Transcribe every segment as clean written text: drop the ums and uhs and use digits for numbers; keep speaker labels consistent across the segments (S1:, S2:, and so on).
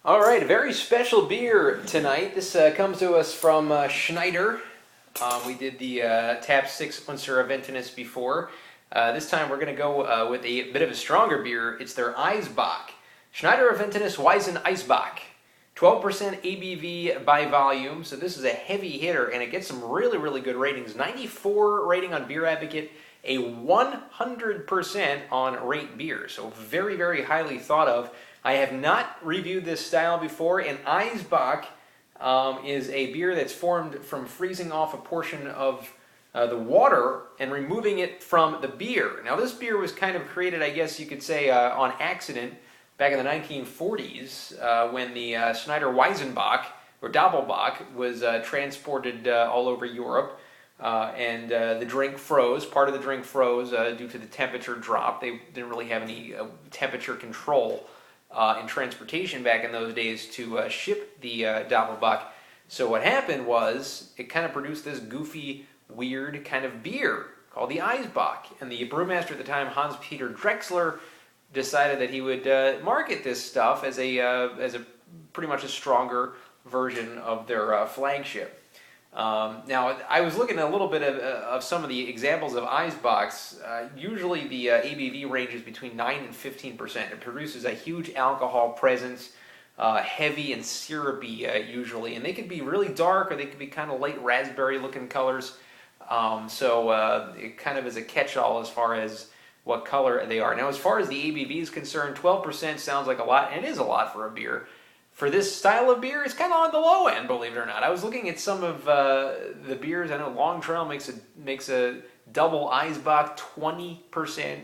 S1: All right, a very special beer tonight. This comes to us from Schneider. We did the Tap 6 Schneider Aventinus before. This time we're going to go with a bit of a stronger beer. It's their Eisbock. Schneider Aventinus Weizen-Eisbock. 12% ABV by volume, so this is a heavy hitter, and it gets some really, really good ratings. 94 rating on Beer Advocate, a 100% on Rate Beer, so very, very highly thought of. I have not reviewed this style before, and Eisbock is a beer that's formed from freezing off a portion of the water and removing it from the beer. Now, this beer was kind of created, I guess you could say, on accident back in the 1940s when the Schneider Weizenbock, or Doppelbock, was transported all over Europe. And the drink froze. Part of the drink froze due to the temperature drop. They didn't really have any temperature control in transportation back in those days to ship the Doppelbock. So what happened was it kind of produced this goofy, weird kind of beer called the Eisbock. And the brewmaster at the time, Hans-Peter Drexler, decided that he would market this stuff as a pretty much a stronger version of their flagship. Now, I was looking at a little bit of some of the examples of Eisbocks. Usually the ABV ranges between 9 and 15%. It produces a huge alcohol presence, heavy and syrupy usually. And they could be really dark or they could be kind of light raspberry looking colors. So it kind of is a catch-all as far as what color they are. Now, as far as the ABV is concerned, 12% sounds like a lot, and it is a lot for a beer. For this style of beer, it's kind of on the low end, believe it or not. I was looking at some of the beers. I know Long Trail makes a double Eisbock 20%.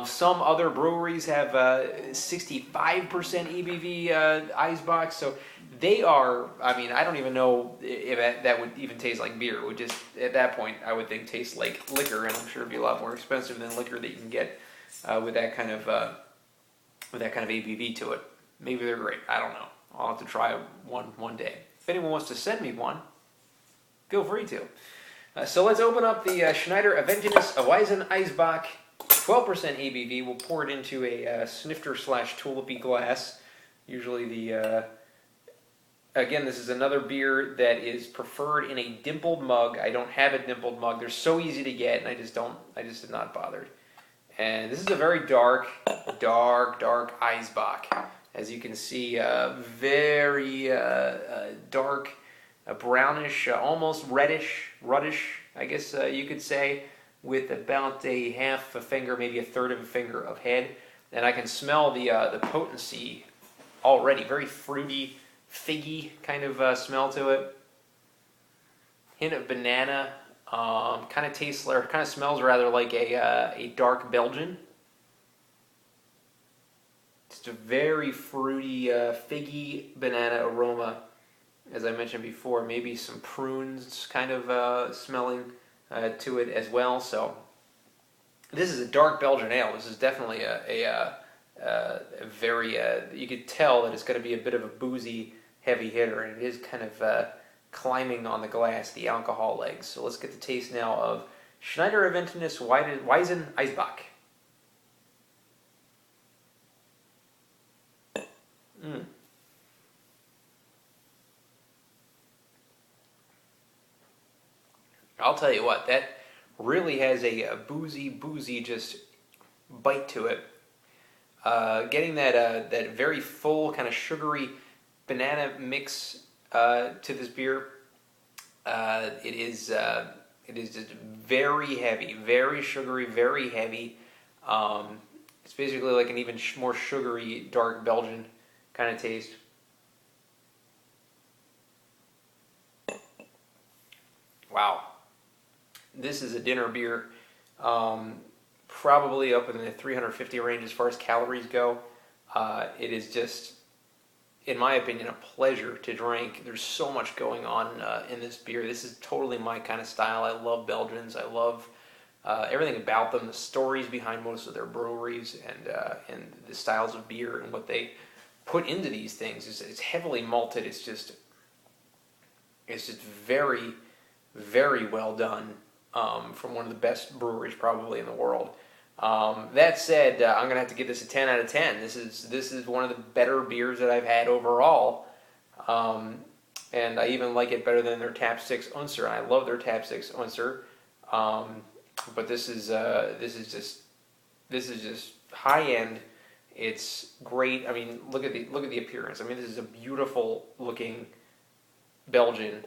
S1: Some other breweries have 65% ABV Eisbock. So they are, I mean, I don't even know if that would even taste like beer. It would just, at that point, I would think taste like liquor, and I'm sure it'd be a lot more expensive than liquor that you can get with that kind of ABV to it. Maybe they're great. I don't know. I'll have to try one day. If anyone wants to send me one, feel free to. So let's open up the Schneider Aventinus Weizen-Eisbock, 12% ABV. We'll pour it into a snifter/tulipy glass. Usually again, this is another beer that is preferred in a dimpled mug. I don't have a dimpled mug. They're so easy to get, and I just did not bother. And this is a very dark Eisbock. As you can see, very dark, brownish, almost reddish, I guess you could say, with about a half a finger, maybe a third of a finger of head. And I can smell the potency already. Very fruity, figgy kind of smell to it. Hint of banana. Kind of tastes, or kind of smells rather like a dark Belgian. Just a very fruity, figgy banana aroma, as I mentioned before. Maybe some prunes kind of smelling to it as well. So this is a dark Belgian ale. This is definitely a very, you could tell that it's going to be a bit of a boozy, heavy hitter, and it is kind of climbing on the glass, the alcohol legs. So let's get the taste now of Schneider Aventinus Weizen-Eisbock. I'll tell you what, that really has a boozy just bite to it. Getting that very full kind of sugary banana mix to this beer. It is just very heavy, very sugary, very heavy. It's basically like an even more sugary dark Belgian kind of taste. Wow. This is a dinner beer, probably up in the 350 range as far as calories go. It is just, in my opinion, a pleasure to drink. There's so much going on in this beer. This is totally my kind of style. I love Belgians. I love everything about them, the stories behind most of their breweries, and the styles of beer and what they put into these things. It's heavily malted. It's just very, very well done from one of the best breweries probably in the world. That said, I'm gonna have to give this a 10 out of 10. This is one of the better beers that I've had overall, and I even like it better than their Tap 6 Unser. And I love their Tap 6 Unser, but this is just high end. It's great. I mean, look at the appearance. I mean, this is a beautiful looking Belgian.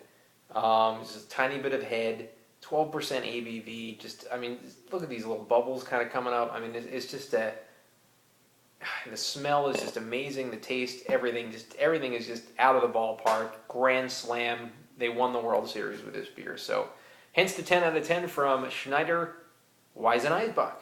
S1: Just a tiny bit of head. 12% ABV. Just, I mean, look at these little bubbles kind of coming up. I mean, it's just the smell is just amazing. The taste, everything is just out of the ballpark. Grand slam. They won the World Series with this beer. So, hence the 10 out of 10 from Schneider Weizen-Eisbock.